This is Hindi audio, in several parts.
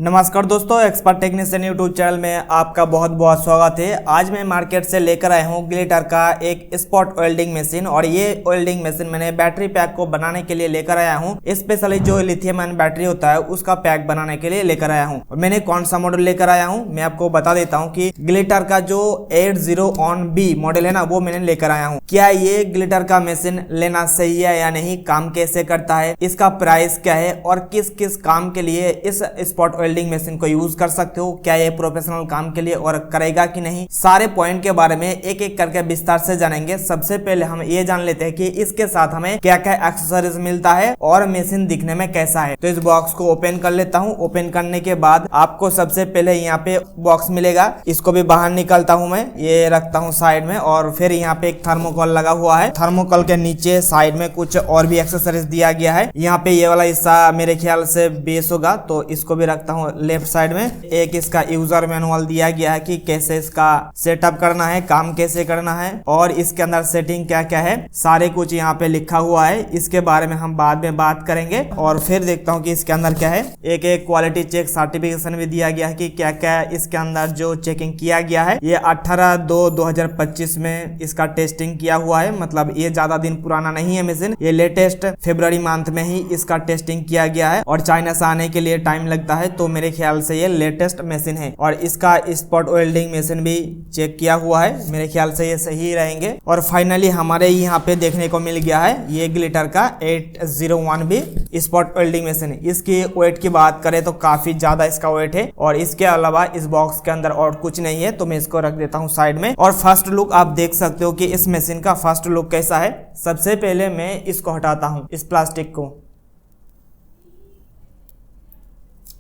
नमस्कार दोस्तों, एक्सपर्ट टेक्नीशियन यूट्यूब चैनल में आपका बहुत बहुत स्वागत है। आज मैं मार्केट से लेकर आया हूँ ग्लिटर का एक स्पॉट वेल्डिंग मशीन। और ये वेल्डिंग मशीन मैंने बैटरी पैक को बनाने के लिए लेकर आया हूँ। स्पेशली जो लिथियम आयन बैटरी होता है उसका पैक बनाने के लिए लेकर आया हूँ। मैंने कौन सा मॉडल लेकर आया हूँ मैं आपको बता देता हूँ कि ग्लिटर का जो 80ON-B मॉडल है ना, वो मैंने लेकर आया हूँ। क्या ये ग्लिटर का मशीन लेना सही है या नहीं, काम कैसे करता है, इसका प्राइस क्या है और किस किस काम के लिए इस स्पॉट वेल्डिंग मशीन को यूज कर सकते हो, क्या ये प्रोफेशनल काम के लिए और करेगा कि नहीं, सारे पॉइंट के बारे में एक एक करके विस्तार से जानेंगे। सबसे पहले हम ये जान लेते हैं कि इसके साथ हमें क्या क्या एक्सेसरीज मिलता है और मशीन दिखने में कैसा है। तो इस बॉक्स को ओपन कर लेता हूँ। ओपन करने के बाद आपको सबसे पहले यहाँ पे बॉक्स मिलेगा, इसको भी बाहर निकलता हूँ मैं, ये रखता हूँ साइड में। और फिर यहाँ पे एक थर्मोकोल लगा हुआ है। थर्मोकोल के नीचे साइड में कुछ और भी एक्सेसरीज दिया गया है। यहाँ पे ये वाला हिस्सा मेरे ख्याल से बेस होगा, तो इसको भी रखता हूँ लेफ्ट साइड में। एक इसका यूजर मैनुअल दिया गया है कि कैसे इसका सेटअप करना है, काम कैसे करना है और इसके अंदर सेटिंग क्या क्या है, सारे कुछ यहाँ पे लिखा हुआ है। इसके बारे में हम बाद में बात करेंगे। और फिर देखता हूँ कि इसके अंदर क्या है। एक एक क्वालिटी चेक सर्टिफिकेशन भी दिया गया है कि क्या क्या इसके अंदर जो चेकिंग किया गया है। ये 18/2/2025 में इसका टेस्टिंग किया हुआ है, मतलब ये ज्यादा दिन पुराना नहीं है मशीन। ये लेटेस्ट फरवरी मंथ में ही इसका टेस्टिंग किया गया है और चाइना से आने के लिए टाइम लगता है, तो मेरे ख्याल से ये लेटेस्ट मशीन है। और इसका स्पॉट वेल्डिंग मशीन भी चेक किया हुआ है, मेरे ख्याल से ये सही रहेंगे। और फाइनली हमारे यहाँ पे देखने को मिल गया है ये ग्लिटर का 80ON-B स्पॉट वेल्डिंग मशीन। इसकी वेट की बात करें तो काफी ज्यादा इसका वेट है। और इसके अलावा इस बॉक्स के अंदर और कुछ नहीं है, तो मैं इसको रख देता हूँ साइड में। और फर्स्ट लुक आप देख सकते हो कि इस मशीन का फर्स्ट लुक कैसा है। सबसे पहले मैं इसको हटाता हूँ, इस प्लास्टिक को।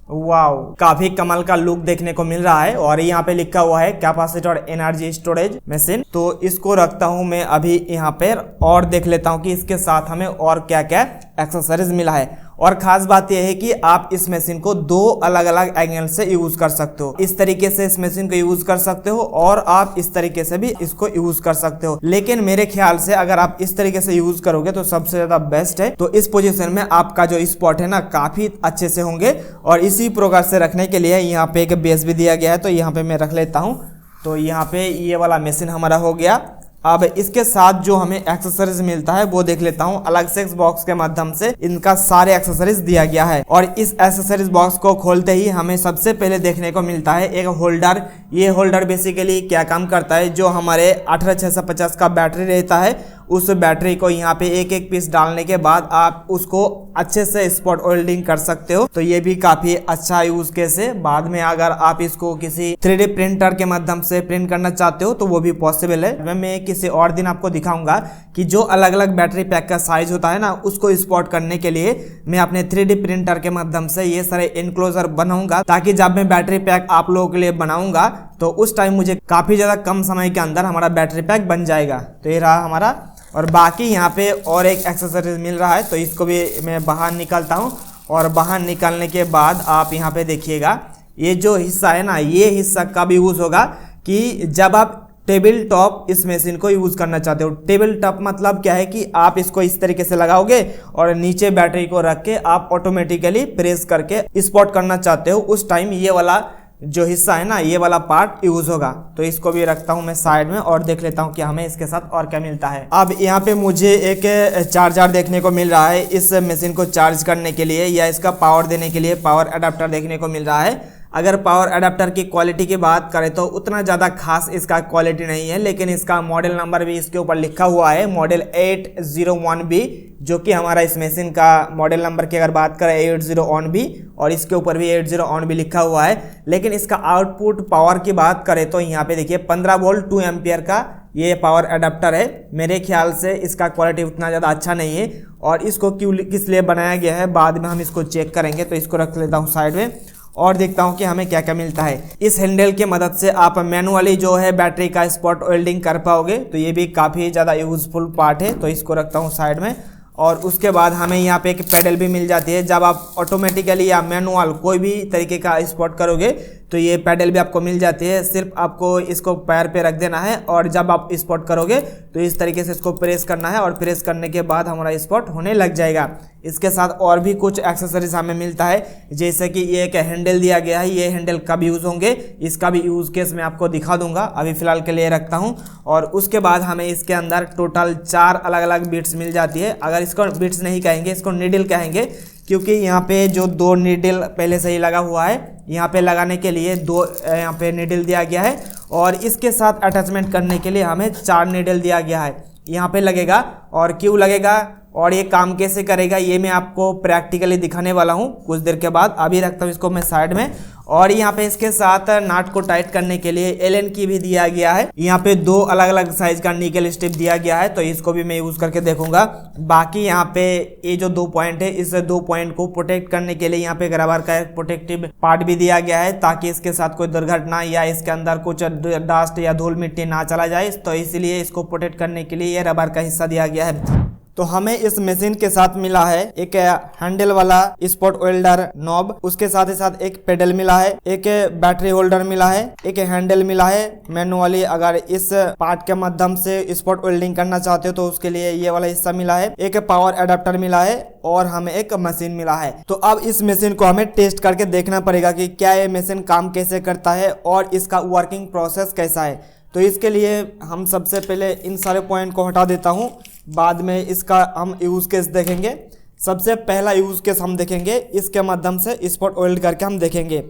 वाओ, काफी कमाल का लुक देखने को मिल रहा है। और यहाँ पे लिखा हुआ है कैपेसिटर एनर्जी स्टोरेज मशीन, तो इसको रखता हूँ मैं अभी यहाँ पे। और देख लेता हूँ कि इसके साथ हमें और क्या क्या एक्सेसरीज मिला है। और खास बात यह है कि आप इस मशीन को दो अलग अलग एंगल से यूज कर सकते हो। इस तरीके से इस मशीन को यूज कर सकते हो और आप इस तरीके से भी इसको यूज कर सकते हो। लेकिन मेरे ख्याल से अगर आप इस तरीके से यूज करोगे तो सबसे ज्यादा बेस्ट है। तो इस पोजीशन में आपका जो स्पॉट है ना, काफी अच्छे से होंगे। और इसी प्रकार से रखने के लिए यहाँ पे एक बेस भी दिया गया है, तो यहाँ पे मैं रख लेता हूँ। तो यहाँ पे ये वाला मशीन हमारा हो गया। अब इसके साथ जो हमें एक्सेसरीज मिलता है वो देख लेता हूँ। अलग से इस बॉक्स के माध्यम से इनका सारे एक्सेसरीज दिया गया है। और इस एक्सेसरीज बॉक्स को खोलते ही हमें सबसे पहले देखने को मिलता है एक होल्डर। ये होल्डर बेसिकली क्या काम करता है, जो हमारे 18650 का बैटरी रहता है, उस बैटरी को यहाँ पे एक एक पीस डालने के बाद आप उसको अच्छे से स्पॉट वेल्डिंग कर सकते हो। तो ये भी काफी अच्छा यूज केस है। बाद में अगर आप इसको किसी 3D प्रिंटर के माध्यम से प्रिंट करना चाहते हो तो वो भी पॉसिबल है। मैं किसी और दिन आपको दिखाऊंगा कि जो अलग अलग बैटरी पैक का साइज होता है ना, उसको स्पॉट करने के लिए मैं अपने 3D प्रिंटर के माध्यम से ये सारे एनक्लोजर बनाऊंगा, ताकि जब मैं बैटरी पैक आप लोगों के लिए बनाऊंगा तो उस टाइम मुझे काफी ज्यादा कम समय के अंदर हमारा बैटरी पैक बन जाएगा। तो ये रहा हमारा। और बाकी यहाँ पे और एक एक्सेसरीज मिल रहा है, तो इसको भी मैं बाहर निकालता हूँ। और बाहर निकालने के बाद आप यहाँ पे देखिएगा, ये जो हिस्सा है ना, ये हिस्सा कब यूज होगा कि जब आप टेबल टॉप इस मशीन को यूज करना चाहते हो। टेबल टॉप मतलब क्या है कि आप इसको इस तरीके से लगाओगे और नीचे बैटरी को रख के आप ऑटोमेटिकली प्रेस करके स्पॉट करना चाहते हो, उस टाइम ये वाला जो हिस्सा है ना, ये वाला पार्ट यूज होगा। तो इसको भी रखता हूं मैं साइड में और देख लेता हूं कि हमें इसके साथ और क्या मिलता है। अब यहाँ पे मुझे एक चार्जर देखने को मिल रहा है इस मशीन को चार्ज करने के लिए या इसका पावर देने के लिए। पावर अडेप्टर देखने को मिल रहा है। अगर पावर अडेप्टर की क्वालिटी की बात करें तो उतना ज़्यादा खास इसका क्वालिटी नहीं है, लेकिन इसका मॉडल नंबर भी इसके ऊपर लिखा हुआ है, मॉडल 80ON-B, जो कि हमारा इस मशीन का मॉडल नंबर की अगर बात करें 80ON-B, और इसके ऊपर भी 80ON-B लिखा हुआ है। लेकिन इसका आउटपुट पावर की बात करें तो यहाँ पे देखिए 15 वोल्ट 2 एम्पियर का ये पावर अडेप्टर है। मेरे ख्याल से इसका क्वालिटी उतना ज़्यादा अच्छा नहीं है और इसको किस लिए बनाया गया है बाद में हम इसको चेक करेंगे। तो इसको रख लेता हूँ साइड में और देखता हूं कि हमें क्या क्या मिलता है। इस हैंडल की मदद से आप मैनुअली जो है बैटरी का स्पॉट वेल्डिंग कर पाओगे, तो ये भी काफ़ी ज़्यादा यूजफुल पार्ट है। तो इसको रखता हूं साइड में। और उसके बाद हमें यहाँ पे एक पेडल भी मिल जाती है। जब आप ऑटोमेटिकली या मैनुअल कोई भी तरीके का स्पॉट करोगे तो ये पैडल भी आपको मिल जाती है। सिर्फ आपको इसको पैर पे रख देना है और जब आप स्पॉट करोगे तो इस तरीके से इसको प्रेस करना है और प्रेस करने के बाद हमारा स्पॉट होने लग जाएगा। इसके साथ और भी कुछ एक्सेसरीज हमें मिलता है, जैसे कि ये एक हैंडल दिया गया है। ये हैंडल कब यूज़ होंगे इसका भी यूज़ केस मैं आपको दिखा दूंगा, अभी फ़िलहाल के लिए रखता हूँ। और उसके बाद हमें इसके अंदर टोटल 4 अलग अलग बिट्स मिल जाती है। अगर इसको बिट्स नहीं कहेंगे, इसको नीडल कहेंगे, क्योंकि यहाँ पे जो 2 नीडल पहले से ही लगा हुआ है, यहाँ पे लगाने के लिए 2 यहाँ पे नीडल दिया गया है और इसके साथ अटैचमेंट करने के लिए हमें 4 नीडल दिया गया है। यहाँ पे लगेगा और क्यों लगेगा और ये काम कैसे करेगा ये मैं आपको प्रैक्टिकली दिखाने वाला हूँ कुछ देर के बाद। अभी रखता हूँ इसको मैं साइड में। और यहाँ पे इसके साथ नाट को टाइट करने के लिए एलन की भी दिया गया है। यहाँ पे 2 अलग अलग साइज का निकल स्ट्रिप दिया गया है, तो इसको भी मैं यूज करके देखूंगा। बाकी यहाँ पे ये जो 2 पॉइंट है, इस 2 पॉइंट को प्रोटेक्ट करने के लिए यहाँ पे रबर का एक प्रोटेक्टिव पार्ट भी दिया गया है, ताकि इसके साथ कोई दुर्घटना या इसके अंदर कुछ डस्ट या धूल मिट्टी ना चला जाए। तो इसलिए इसको प्रोटेक्ट करने के लिए ये रबर का हिस्सा दिया गया है। तो हमें इस मशीन के साथ मिला है एक हैंडल वाला स्पॉट वेल्डर नॉब, उसके साथ ही साथ एक पेडल मिला है, एक बैटरी होल्डर मिला है, एक हैंडल मिला है मैनुअली। अगर इस पार्ट के माध्यम से स्पॉट वेल्डिंग करना चाहते हो तो उसके लिए ये वाला हिस्सा मिला है, एक पावर एडाप्टर मिला है और हमें एक मशीन मिला है। तो अब इस मशीन को हमें टेस्ट करके देखना पड़ेगा कि क्या ये मशीन काम कैसे करता है और इसका वर्किंग प्रोसेस कैसा है। तो इसके लिए हम सबसे पहले इन सारे पॉइंट को हटा देता हूँ, बाद में इसका हम यूज़ केस देखेंगे। सबसे पहला यूज़ केस हम देखेंगे, इसके माध्यम से स्पॉट वेल्ड करके हम देखेंगे।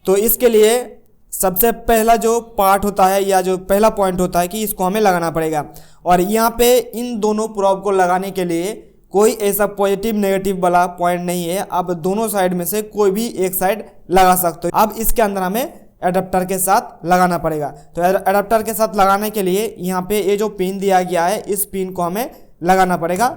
तो इसके लिए सबसे पहला जो पार्ट होता है या जो पहला पॉइंट होता है कि इसको हमें लगाना पड़ेगा। और यहाँ पे इन दोनों प्रोब को लगाने के लिए कोई ऐसा पॉजिटिव नेगेटिव वाला पॉइंट नहीं है, आप दोनों साइड में से कोई भी एक साइड लगा सकते हो। अब इसके अंदर हमें एडाप्टर के साथ लगाना पड़ेगा। तो एडाप्टर के साथ लगाने के लिए यहाँ पे ये जो पिन दिया गया है, इस पिन को हमें लगाना पड़ेगा।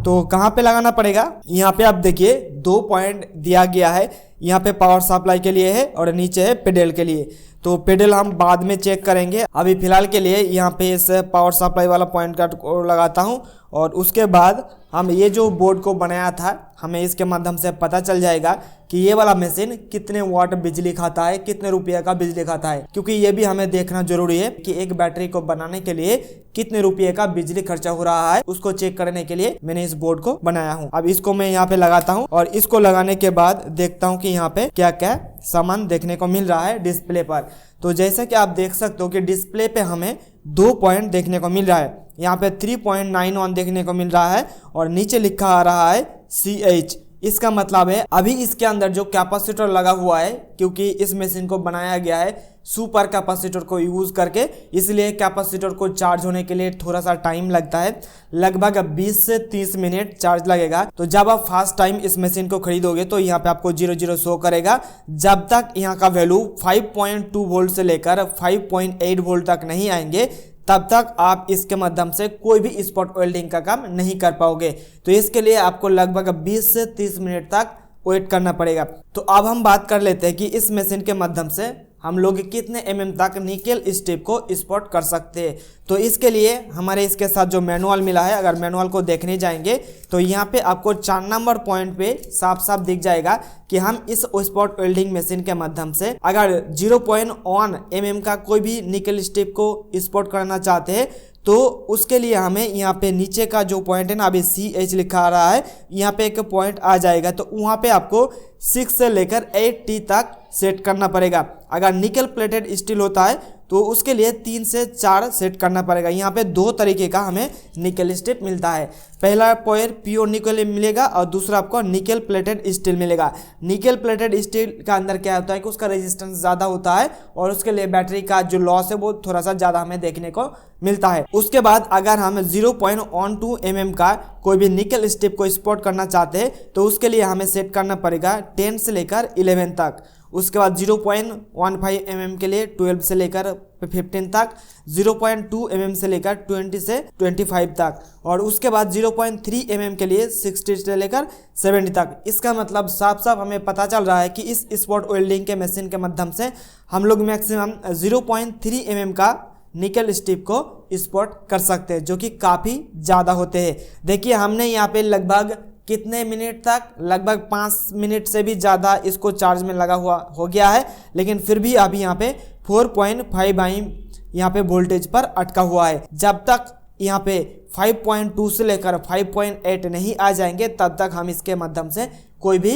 तो कहाँ पे लगाना पड़ेगा, यहाँ पे आप देखिए 2 पॉइंट दिया गया है। यहाँ पे पावर सप्लाई के लिए है और नीचे है पेडल के लिए। तो पेडल हम बाद में चेक करेंगे, अभी फिलहाल के लिए यहाँ पे इस पावर सप्लाई वाला पॉइंट का लगाता हूँ। और उसके बाद हम ये जो बोर्ड को बनाया था, हमें इसके माध्यम से पता चल जाएगा कि ये वाला मशीन कितने वाट बिजली खाता है, कितने रुपये का बिजली खाता है, क्योंकि ये भी हमें देखना जरूरी है कि एक बैटरी को बनाने के लिए कितने रुपये का बिजली खर्चा हो रहा है। उसको चेक करने के लिए मैंने इस बोर्ड को बनाया हूँ। अब इसको मैं यहाँ पे लगाता हूँ और इसको लगाने के बाद देखता हूँ कि यहाँ पे क्या क्या सामान देखने को मिल रहा है डिस्प्ले पर। तो जैसा कि आप देख सकते हो कि डिस्प्ले पे हमें 2 पॉइंट देखने को मिल रहा है। यहाँ पे 3.91 देखने को मिल रहा है और नीचे लिखा आ रहा है CH। इसका मतलब है अभी इसके अंदर जो कैपेसिटर लगा हुआ है, क्योंकि इस मशीन को बनाया गया है सुपर कैपेसिटर को यूज़ करके, इसलिए कैपेसिटर को चार्ज होने के लिए थोड़ा सा टाइम लगता है, लगभग 20 से 30 मिनट चार्ज लगेगा। तो जब आप फर्स्ट टाइम इस मशीन को खरीदोगे तो यहाँ पे आपको 00 शो करेगा। जब तक यहाँ का वैल्यू 5.2 वोल्ट से लेकर 5.8 वोल्ट तक नहीं आएंगे, तब तक आप इसके माध्यम से कोई भी स्पॉट वेल्डिंग का काम नहीं कर पाओगे। तो इसके लिए आपको लगभग 20 से 30 मिनट तक वेट करना पड़ेगा। तो अब हम बात कर लेते हैं कि इस मशीन के माध्यम से हम लोग कितने mm तक निकल स्ट्रिप को स्पॉट कर सकते हैं। तो इसके लिए हमारे इसके साथ जो मैनुअल मिला है, अगर मैनुअल को देखने जाएंगे तो यहाँ पे आपको 4 नंबर पॉइंट पे साफ साफ दिख जाएगा कि हम इस स्पॉट वेल्डिंग मशीन के माध्यम से अगर 0.1 mm का कोई भी निकल स्ट्रिप को स्पॉट करना चाहते हैं तो उसके लिए हमें यहाँ पे नीचे का जो पॉइंट है ना, अभी CH लिखा आ रहा है, यहाँ पे एक पॉइंट आ जाएगा। तो वहाँ पे आपको 6 से लेकर 8T तक सेट करना पड़ेगा। अगर निकल प्लेटेड स्टील होता है तो उसके लिए 3 से 4 सेट करना पड़ेगा। यहाँ पे 2 तरीके का हमें निकल स्ट्रिप मिलता है। पहला पॉइंट प्योर निकल मिलेगा और दूसरा आपको निकल प्लेटेड स्टील मिलेगा। निकल प्लेटेड स्टील का अंदर क्या होता है कि उसका रेजिस्टेंस ज़्यादा होता है और उसके लिए बैटरी का जो लॉस है वो थोड़ा सा ज़्यादा हमें देखने को मिलता है। उसके बाद अगर हम 0.12 mm का कोई भी निकल स्ट्रिप को स्पॉट करना चाहते हैं तो उसके लिए हमें सेट करना पड़ेगा 10 से लेकर 11 तक। उसके बाद 0.15 mm के लिए 12 से लेकर 15 तक, 0.2 mm से लेकर 20 से 25 तक और उसके बाद 0.3 mm के लिए 60 से लेकर 70 तक। इसका मतलब साफ साफ हमें पता चल रहा है कि इस स्पॉट वेल्डिंग के मशीन के माध्यम से हम लोग मैक्सिमम 0.3 mm का निकल स्ट्रिप को स्पॉट कर सकते हैं, जो कि काफ़ी ज़्यादा होते हैं। देखिए हमने यहाँ पे लगभग कितने मिनट तक, लगभग 5 मिनट से भी ज़्यादा इसको चार्ज में लगा हुआ हो गया है, लेकिन फिर भी अभी यहाँ पे 4.5 यहाँ पे वोल्टेज पर अटका हुआ है। जब तक यहाँ पे 5.2 से लेकर 5.8 नहीं आ जाएंगे तब तक हम इसके माध्यम से कोई भी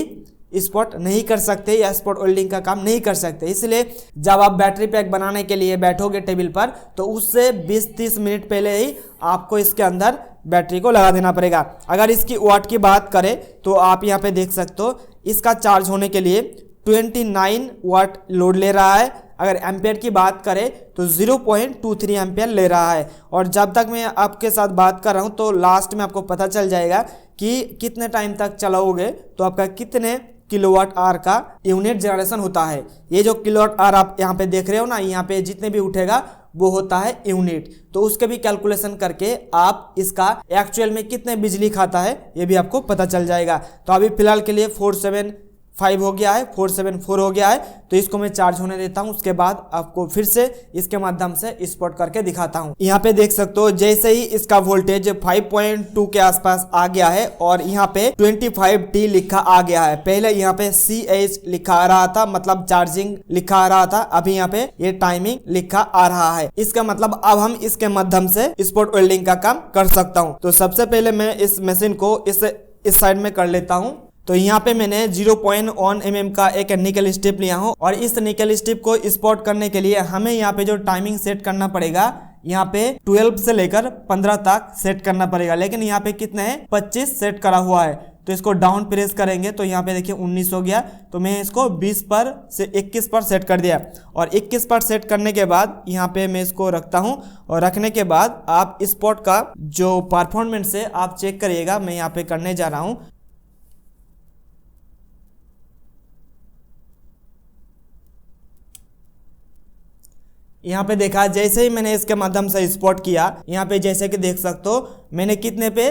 स्पॉट नहीं कर सकते या स्पॉट वेल्डिंग का काम नहीं कर सकते। इसलिए जब आप बैटरी पैक बनाने के लिए बैठोगे टेबल पर तो उससे 20-30 मिनट पहले ही आपको इसके अंदर बैटरी को लगा देना पड़ेगा। अगर इसकी वाट की बात करें तो आप यहाँ पे देख सकते हो इसका चार्ज होने के लिए 29 वाट लोड ले रहा है। अगर एम्पेयर की बात करें तो 0.23 एम्पेयर ले रहा है। और जब तक मैं आपके साथ बात कर रहा हूँ तो लास्ट में आपको पता चल जाएगा कि कितने टाइम तक चलाओगे तो आपका कितने किलोवाट आवर का यूनिट जनरेशन होता है। ये जो किलोवाट आवर आप यहाँ पे देख रहे हो ना, यहाँ पे जितने भी उठेगा वो होता है यूनिट। तो उसके भी कैलकुलेशन करके आप इसका एक्चुअल में कितने बिजली खाता है ये भी आपको पता चल जाएगा। तो अभी फिलहाल के लिए 475 हो गया है, 474 हो गया है। तो इसको मैं चार्ज होने देता हूँ, उसके बाद आपको फिर से इसके माध्यम से स्पॉट करके दिखाता हूँ। यहाँ पे देख सकते हो जैसे ही इसका वोल्टेज 5.2 के आसपास आ गया है और यहाँ पे 25T लिखा आ गया है। पहले यहाँ पे CH लिखा आ रहा था, मतलब चार्जिंग लिखा आ रहा था। अभी यहाँ पे ये टाइमिंग लिखा आ रहा है। इसका मतलब अब हम इसके माध्यम से स्पॉट वेल्डिंग का काम कर सकता हूँ। तो सबसे पहले मैं इस मशीन को इस साइड में कर लेता हूँ। तो यहाँ पे मैंने 0.1 mm का एक निकल स्ट्रिप लिया हूँ और इस निकल स्ट्रिप को स्पॉट करने के लिए हमें यहाँ पे जो टाइमिंग सेट करना पड़ेगा, यहाँ पे 12 से लेकर 15 तक सेट करना पड़ेगा। लेकिन यहाँ पे कितने हैं, 25 सेट करा हुआ है। तो इसको डाउन प्रेस करेंगे तो यहाँ पे देखिए 19 हो गया। तो मैं इसको 20 पर से 21 पर सेट कर दिया और 21 पर सेट करने के बाद यहाँ पे मैं इसको रखता हूँ। और रखने के बाद आप स्पॉट का जो परफॉर्मेंस है आप चेक करिएगा। मैं यहाँ पे करने जा रहा हूँ। यहाँ पे देखा जैसे ही मैंने इसके माध्यम से स्पॉट किया, यहाँ पे जैसे कि देख सकते हो मैंने कितने पे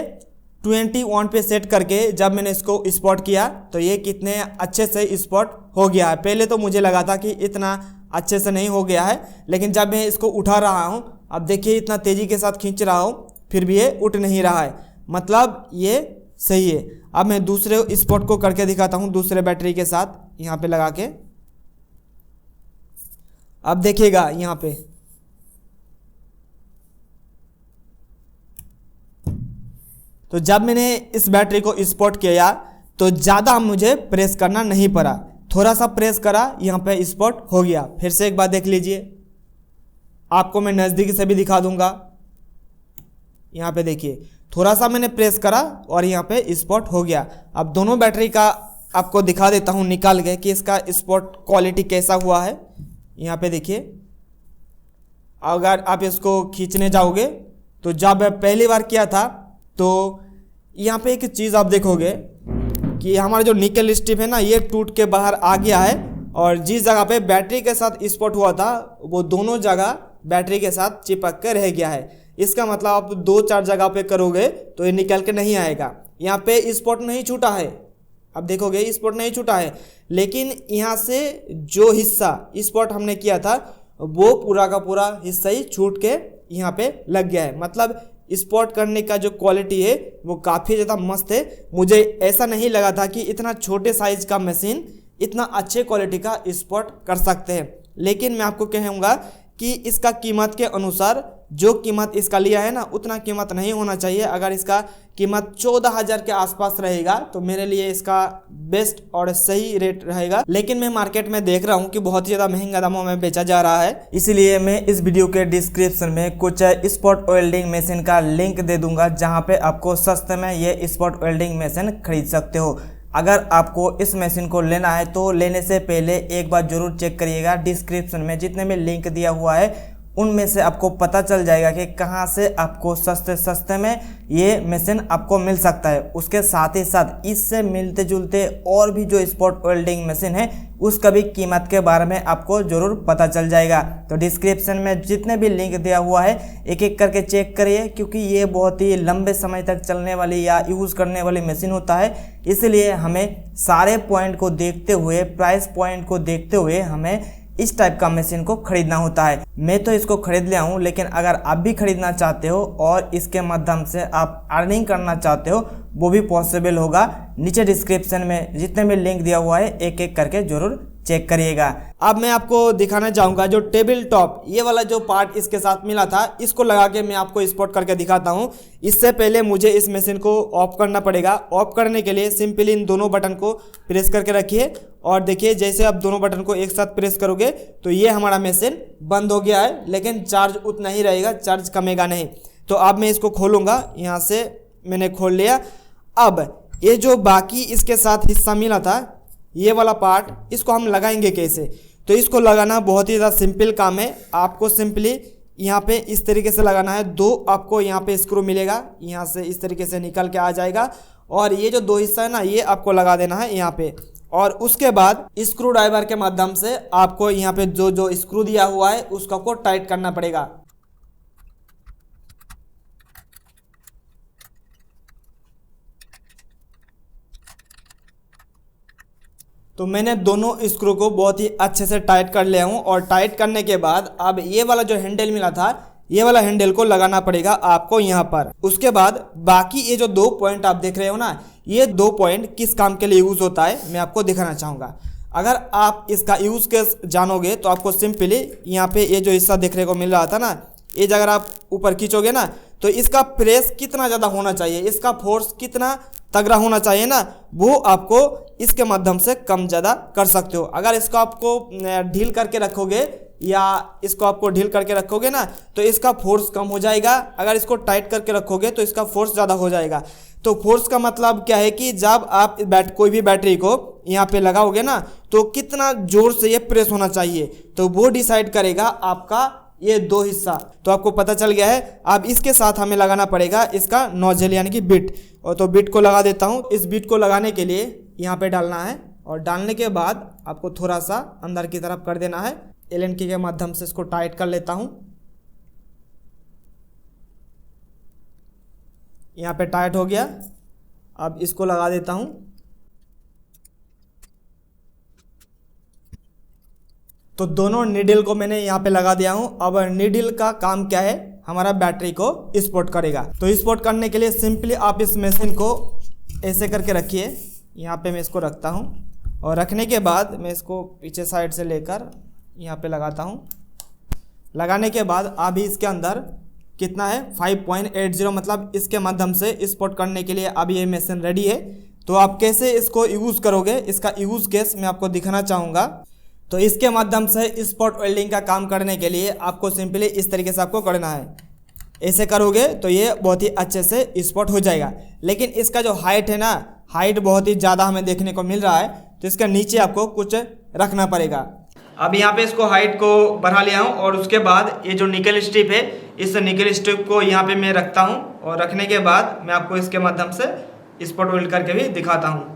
21 पे सेट करके जब मैंने इसको स्पॉट किया तो ये कितने अच्छे से स्पॉट हो गया है। पहले तो मुझे लगा था कि इतना अच्छे से नहीं हो गया है, लेकिन जब मैं इसको उठा रहा हूँ, अब देखिए इतना तेज़ी के साथ खींच रहा हूँ फिर भी ये उठ नहीं रहा है, मतलब ये सही है। अब मैं दूसरे स्पॉट को करके दिखाता हूँ दूसरे बैटरी के साथ यहाँ पे लगा के। अब देखिएगा यहाँ पे तो जब मैंने इस बैटरी को स्पॉट किया तो ज़्यादा मुझे प्रेस करना नहीं पड़ा, थोड़ा सा प्रेस करा यहाँ पे स्पॉट हो गया। फिर से एक बार देख लीजिए, आपको मैं नज़दीक से भी दिखा दूंगा। यहाँ पे देखिए थोड़ा सा मैंने प्रेस करा और यहाँ पे स्पॉट हो गया। अब दोनों बैटरी का आपको दिखा देता हूँ निकाल के कि इसका स्पॉट क्वालिटी कैसा हुआ है। यहाँ पे देखिए अगर आप इसको खींचने जाओगे तो जब पहली बार किया था तो यहाँ पे एक चीज़ आप देखोगे कि हमारा जो निकल स्ट्रिप है ना ये टूट के बाहर आ गया है और जिस जगह पे बैटरी के साथ स्पॉट हुआ था वो दोनों जगह बैटरी के साथ चिपक के रह गया है। इसका मतलब आप 2-4 जगह पे करोगे तो ये निकल के नहीं आएगा। यहाँ पे स्पॉट नहीं छूटा है, अब देखोगे स्पॉट नहीं छूटा है, लेकिन यहाँ से जो हिस्सा स्पॉट हमने किया था वो पूरा का पूरा हिस्सा ही छूट के यहाँ पे लग गया है। मतलब स्पॉट करने का जो क्वालिटी है वो काफ़ी ज़्यादा मस्त है। मुझे ऐसा नहीं लगा था कि इतना छोटे साइज का मशीन इतना अच्छे क्वालिटी का स्पॉट कर सकते हैं। लेकिन मैं आपको कहूँगा कि इसका कीमत के अनुसार जो कीमत इसका लिया है ना उतना कीमत नहीं होना चाहिए। अगर इसका कीमत 14,000 के आसपास रहेगा तो मेरे लिए इसका बेस्ट और सही रेट रहेगा। लेकिन मैं मार्केट में देख रहा हूँ कि बहुत ही ज़्यादा महंगा दामों में बेचा जा रहा है, इसलिए मैं इस वीडियो के डिस्क्रिप्शन में कुछ स्पॉट वेल्डिंग मशीन का लिंक दे दूंगा जहाँ पे आपको सस्ते में ये स्पॉट वेल्डिंग मशीन खरीद सकते हो। अगर आपको इस मशीन को लेना है तो लेने से पहले एक बार जरूर चेक करिएगा डिस्क्रिप्शन में जितने भी लिंक दिया हुआ है उनमें से आपको पता चल जाएगा कि कहाँ से आपको सस्ते में ये मशीन आपको मिल सकता है। उसके साथ ही साथ इससे मिलते जुलते और भी जो स्पॉट वेल्डिंग मशीन है उसका भी कीमत के बारे में आपको ज़रूर पता चल जाएगा। तो डिस्क्रिप्शन में जितने भी लिंक दिया हुआ है एक एक करके चेक करिए, क्योंकि ये बहुत ही लंबे समय तक चलने वाली या यूज़ करने वाली मशीन होता है। इसलिए हमें सारे पॉइंट को देखते हुए, प्राइस पॉइंट को देखते हुए हमें इस टाइप का मशीन को खरीदना होता है। मैं तो इसको खरीद लिया हूँ, लेकिन अगर आप भी खरीदना चाहते हो और इसके माध्यम से आप अर्निंग करना चाहते हो वो भी पॉसिबल होगा। नीचे डिस्क्रिप्शन में जितने भी लिंक दिया हुआ है एक एक करके जरूर चेक करिएगा। अब मैं आपको दिखाना चाहूँगा जो टेबल टॉप ये वाला जो पार्ट इसके साथ मिला था, इसको लगा के मैं आपको स्पॉट करके दिखाता हूँ। इससे पहले मुझे इस मशीन को ऑफ करना पड़ेगा। ऑफ करने के लिए सिंपली इन दोनों बटन को प्रेस करके रखिए और देखिए जैसे आप दोनों बटन को एक साथ प्रेस करोगे तो ये हमारा मशीन बंद हो गया है, लेकिन चार्ज उतना ही रहेगा, चार्ज कमेगा नहीं। तो अब मैं इसको खोलूँगा। यहाँ से मैंने खोल लिया। अब ये जो बाकी इसके साथ हिस्सा मिला था ये वाला पार्ट, इसको हम लगाएंगे कैसे? तो इसको लगाना बहुत ही ज़्यादा सिंपल काम है। आपको सिंपली यहाँ पे इस तरीके से लगाना है। दो आपको यहाँ पे स्क्रू मिलेगा, यहाँ से इस तरीके से निकल के आ जाएगा और ये जो दो हिस्सा है ना ये आपको लगा देना है यहाँ पे। और उसके बाद स्क्रू ड्राइवर के माध्यम से आपको यहाँ पे जो स्क्रू दिया हुआ है उसका को टाइट करना पड़ेगा। तो मैंने दोनों स्क्रू को बहुत ही अच्छे से टाइट कर लिया हूँ और टाइट करने के बाद अब ये वाला जो हैंडल मिला था ये वाला हैंडल को लगाना पड़ेगा आपको यहाँ पर। उसके बाद बाकी ये जो 2 पॉइंट आप देख रहे हो ना, ये 2 पॉइंट किस काम के लिए यूज़ होता है मैं आपको दिखाना चाहूँगा। अगर आप इसका यूज़ केस जानोगे तो आपको सिंपली यहाँ पे ये जो हिस्सा देखने को मिल रहा था ना, ये अगर आप ऊपर खींचोगे ना तो इसका प्रेस कितना ज़्यादा होना चाहिए, इसका फोर्स कितना तगड़ा होना चाहिए ना, वो आपको इसके माध्यम से कम ज़्यादा कर सकते हो। अगर इसको आपको ढील करके रखोगे या इसको आपको ढील करके रखोगे ना तो इसका फोर्स कम हो जाएगा। अगर इसको टाइट करके रखोगे तो इसका फोर्स ज़्यादा हो जाएगा। तो फोर्स का मतलब क्या है कि जब आप कोई भी बैटरी को यहाँ पे लगाओगे ना तो कितना ज़ोर से ये प्रेस होना चाहिए, तो वो डिसाइड करेगा आपका ये 2 हिस्सा। तो आपको पता चल गया है। अब इसके साथ हमें लगाना पड़ेगा इसका नोजल यानी कि बिट। और तो बिट को लगा देता हूँ। इस बिट को लगाने के लिए यहाँ पे डालना है और डालने के बाद आपको थोड़ा सा अंदर की तरफ कर देना है। एलन की के माध्यम से इसको टाइट कर लेता हूँ। यहाँ पे टाइट हो गया। अब इसको लगा देता हूँ। तो दोनों नीडल को मैंने यहाँ पे लगा दिया हूँ। अब नीडल का काम क्या है, हमारा बैटरी को स्पॉट करेगा। तो स्पॉट करने के लिए सिंपली आप इस मशीन को ऐसे करके रखिए। यहाँ पे मैं इसको रखता हूँ और रखने के बाद मैं इसको पीछे साइड से लेकर यहाँ पे लगाता हूँ। लगाने के बाद अभी इसके अंदर कितना है 5.80, मतलब इसके माध्यम से स्पॉट करने के लिए अभी ये मशीन रेडी है। तो आप कैसे इसको यूज़ करोगे, इसका यूज़ केस मैं आपको दिखाना चाहूँगा। तो इसके माध्यम से स्पॉट वेल्डिंग का काम करने के लिए आपको सिंपली इस तरीके से आपको करना है। ऐसे करोगे तो ये बहुत ही अच्छे से स्पॉट हो जाएगा। लेकिन इसका जो हाइट है ना, हाइट बहुत ही ज़्यादा हमें देखने को मिल रहा है, तो इसका नीचे आपको कुछ रखना पड़ेगा। अब यहाँ पे इसको हाइट को बढ़ा लिया हूँ और उसके बाद ये जो निकल स्ट्रिप है, इस निकल स्ट्रिप को यहाँ पे मैं रखता हूँ और रखने के बाद मैं आपको इसके माध्यम से स्पॉट वेल्ड करके भी दिखाता हूँ।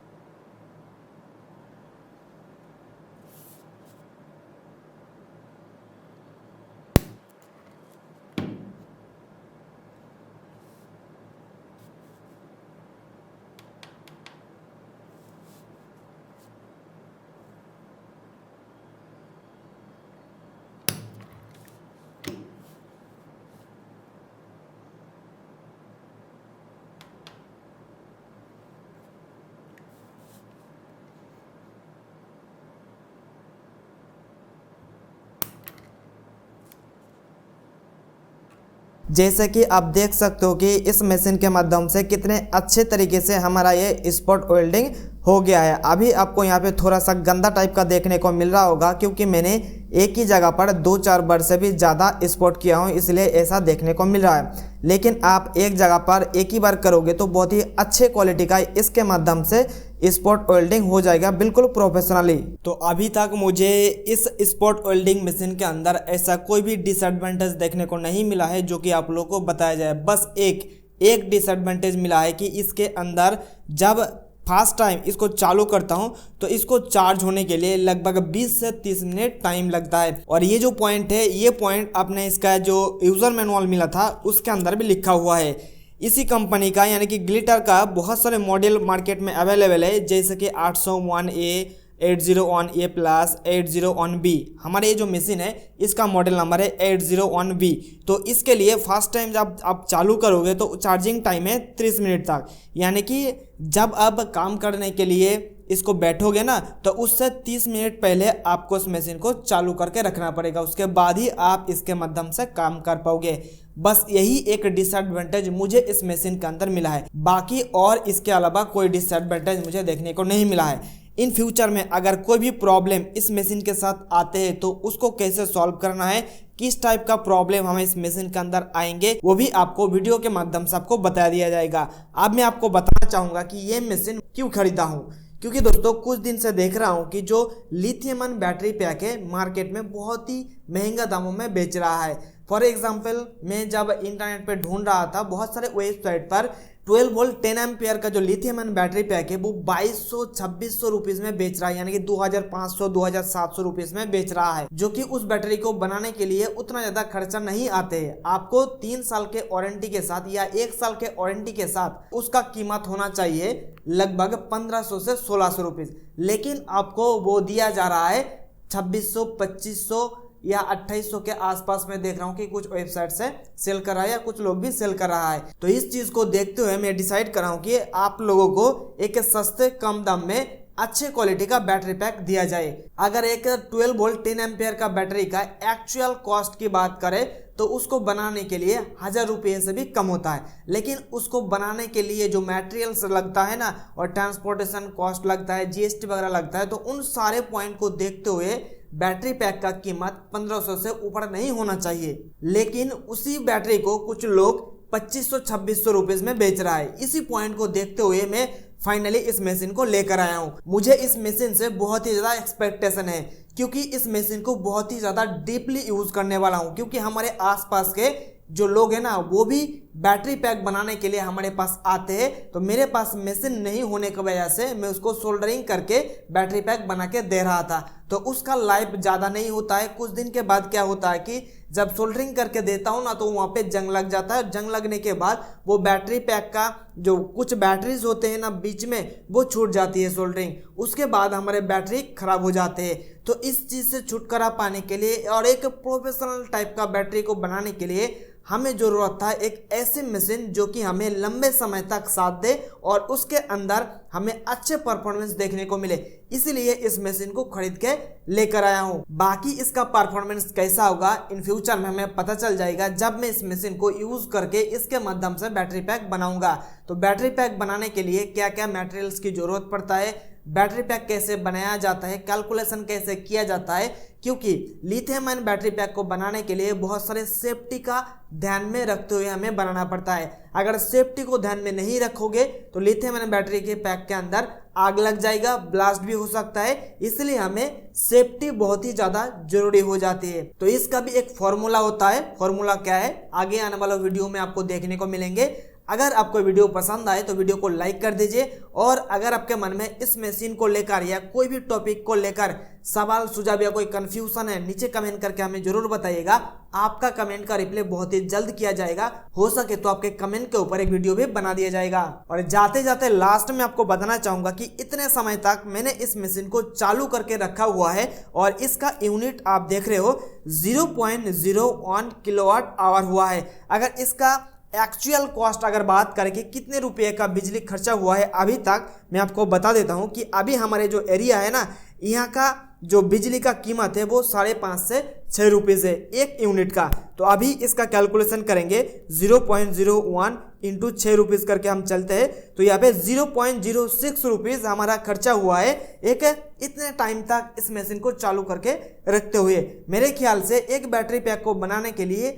जैसे कि आप देख सकते हो कि इस मशीन के माध्यम से कितने अच्छे तरीके से हमारा ये स्पॉट वेल्डिंग हो गया है। अभी आपको यहाँ पे थोड़ा सा गंदा टाइप का देखने को मिल रहा होगा, क्योंकि मैंने एक ही जगह पर 2-4 बार से भी ज़्यादा स्पॉट किया हूँ, इसलिए ऐसा देखने को मिल रहा है। लेकिन आप एक जगह पर एक ही बार करोगे तो बहुत ही अच्छे क्वालिटी का इसके माध्यम से स्पॉट वेल्डिंग हो जाएगा, बिल्कुल प्रोफेशनली। तो अभी तक मुझे इस स्पॉट वेल्डिंग मशीन के अंदर ऐसा कोई भी डिसएडवांटेज देखने को नहीं मिला है जो कि आप लोगों को बताया जाए। बस एक डिसएडवांटेज मिला है कि इसके अंदर जब फर्स्ट टाइम इसको चालू करता हूं तो इसको चार्ज होने के लिए लगभग 20 से 30 मिनट टाइम लगता है। और ये जो पॉइंट है, ये पॉइंट आपने इसका जो यूज़र मैनुअल मिला था उसके अंदर भी लिखा हुआ है। इसी कंपनी का यानी कि ग्लिटर का बहुत सारे मॉडल मार्केट में अवेलेबल है, जैसे कि 801A, 801A प्लस 801B। हमारे ये जो मशीन है इसका मॉडल नंबर है 801B। तो इसके लिए फर्स्ट टाइम जब आप चालू करोगे तो चार्जिंग टाइम है 30 मिनट तक, यानी कि जब आप काम करने के लिए इसको बैठोगे ना तो उससे 30 मिनट पहले आपको इस मशीन को चालू करके रखना पड़ेगा, उसके बाद ही आप इसके माध्यम से काम कर पाओगे। बस यही एक डिसएडवांटेज मुझे इस मशीन के अंदर मिला है, बाकी और इसके अलावा कोई डिसएडवांटेज मुझे देखने को नहीं मिला है। इन फ्यूचर में अगर कोई भी प्रॉब्लम इस मशीन के साथ आते हैं तो उसको कैसे सॉल्व करना है, किस टाइप का प्रॉब्लम हमें इस मशीन के अंदर आएंगे, वो भी आपको वीडियो के माध्यम से आपको बता दिया जाएगा। अब मैं आपको बताना चाहूँगा कि ये मशीन क्यों खरीदा हूँ, क्योंकि दोस्तों कुछ दिन से देख रहा हूँ कि जो लिथियम आयन बैटरी पैक है मार्केट में बहुत ही महंगा दामों में बेच रहा है। फॉर एग्जाम्पल मैं जब इंटरनेट पे ढूंढ रहा था बहुत सारे वेबसाइट पर 12 वोल्ट 10 एम्पियर का जो लिथियम आयन बैटरी पैक है वो 2200-2600 रुपीज में बेच रहा है, यानी कि 2500-2700 रुपीज में बेच रहा है, जो कि उस बैटरी को बनाने के लिए उतना ज्यादा खर्चा नहीं आते हैं। आपको 3 साल के वारंटी के साथ या 1 साल के वारंटी के साथ उसका कीमत होना चाहिए लगभग 1500 से 1600 रुपीज, लेकिन आपको वो दिया जा रहा है 2600, 2500 या 2800 के आसपास में देख रहा हूँ कि कुछ वेबसाइट से सेल कर रहा है या कुछ लोग भी सेल कर रहा है। तो इस चीज को देखते हुए मैं डिसाइड कर रहा हूँ कि आप लोगों को एक सस्ते कम दाम में अच्छे क्वालिटी का बैटरी पैक दिया जाए। अगर एक 12 वोल्ट 10 एम्पियर का बैटरी का एक्चुअल कॉस्ट की बात करें तो उसको बनाने के लिए 1000 रुपये से भी कम होता है, लेकिन उसको बनाने के लिए जो मटेरियल्स लगता है ना और ट्रांसपोर्टेशन कॉस्ट लगता है, जीएसटी वगैरह लगता है, तो उन सारे पॉइंट को देखते हुए बैटरी पैक का कीमत 1500 से ऊपर नहीं होना चाहिए। लेकिन उसी बैटरी को कुछ लोग 2500-2600 रुपीज में बेच रहा है। इसी पॉइंट को देखते हुए मैं फाइनली इस मशीन को लेकर आया हूँ। मुझे इस मशीन से बहुत ही ज़्यादा एक्सपेक्टेशन है, क्योंकि इस मशीन को बहुत ही ज़्यादा डीपली यूज़ करने वाला हूँ, क्योंकि हमारे आसपास के जो लोग हैं ना वो भी बैटरी पैक बनाने के लिए हमारे पास आते हैं। तो मेरे पास मशीन नहीं होने की वजह से मैं उसको सोल्डरिंग करके बैटरी पैक बना के दे रहा था, तो उसका लाइफ ज़्यादा नहीं होता है। कुछ दिन के बाद क्या होता है कि जब सोल्डरिंग करके देता हूँ ना तो वहाँ पे जंग लग जाता है। जंग लगने के बाद वो बैटरी पैक का जो कुछ बैटरीज होते हैं ना बीच में वो छूट जाती है सोल्डरिंग, उसके बाद हमारे बैटरी खराब हो जाते हैं। तो इस चीज़ से छुटकारा पाने के लिए और एक प्रोफेशनल टाइप का बैटरी को बनाने के लिए हमें ज़रूरत था एक ऐसी मशीन जो कि हमें लंबे समय तक साथ दे और उसके अंदर हमें अच्छे परफॉर्मेंस देखने को मिले, इसीलिए इस मशीन को खरीद के लेकर आया हूँ। बाकी इसका परफॉर्मेंस कैसा होगा इन फ्यूचर में हमें पता चल जाएगा जब मैं इस मशीन को यूज़ करके इसके माध्यम से बैटरी पैक बनाऊंगा। तो बैटरी पैक बनाने के लिए क्या क्या मटेरियल्स की ज़रूरत पड़ता है, बैटरी पैक कैसे बनाया जाता है, कैलकुलेशन कैसे किया जाता है, क्योंकि लिथियम आयन बैटरी पैक को बनाने के लिए बहुत सारे सेफ्टी का ध्यान में रखते हुए हमें बनाना पड़ता है। अगर सेफ्टी को ध्यान में नहीं रखोगे तो लिथियम आयन बैटरी के पैक के अंदर आग लग जाएगा, ब्लास्ट भी हो सकता है, इसलिए हमें सेफ्टी बहुत ही ज़्यादा जरूरी हो जाती है। तो इसका भी एक फॉर्मूला होता है। फॉर्मूला क्या है आगे आने वाला वीडियो में आपको देखने को मिलेंगे। अगर आपको वीडियो पसंद आए तो वीडियो को लाइक कर दीजिए, और अगर आपके मन में इस मशीन को लेकर या कोई भी टॉपिक को लेकर सवाल सुझाव या कोई कंफ्यूजन है नीचे कमेंट करके हमें जरूर बताइएगा। आपका कमेंट का रिप्लाई बहुत ही जल्द किया जाएगा, हो सके तो आपके कमेंट के ऊपर एक वीडियो भी बना दिया जाएगा। और जाते जाते लास्ट में आपको बताना चाहूंगा कि इतने समय तक मैंने इस मशीन को चालू करके रखा हुआ है और इसका यूनिट आप देख रहे हो 0.01 किलोवाट आवर हुआ है। अगर इसका एक्चुअल कॉस्ट अगर बात करें कि कितने रुपए का बिजली खर्चा हुआ है अभी तक, मैं आपको बता देता हूं कि अभी हमारे जो एरिया है ना यहाँ का जो बिजली का कीमत है वो 5.5 से 6 रुपीज़ है एक यूनिट का। तो अभी इसका कैलकुलेशन करेंगे 0.01 इंटू 6 रुपीज़ करके हम चलते हैं, तो यहाँ पे 0.06 रुपीज़ हमारा खर्चा हुआ है एक इतने टाइम तक इस मशीन को चालू करके रखते हुए। मेरे ख्याल से एक बैटरी पैक को बनाने के लिए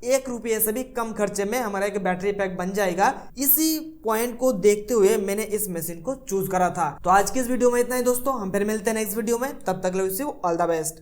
1 रुपये से भी कम खर्चे में हमारा एक बैटरी पैक बन जाएगा। इसी पॉइंट को देखते हुए मैंने इस मशीन को चूज करा था। तो आज की इस वीडियो में इतना ही दोस्तों, हम फिर मिलते हैं नेक्स्ट वीडियो में, तब तक के लिए ऑल द बेस्ट।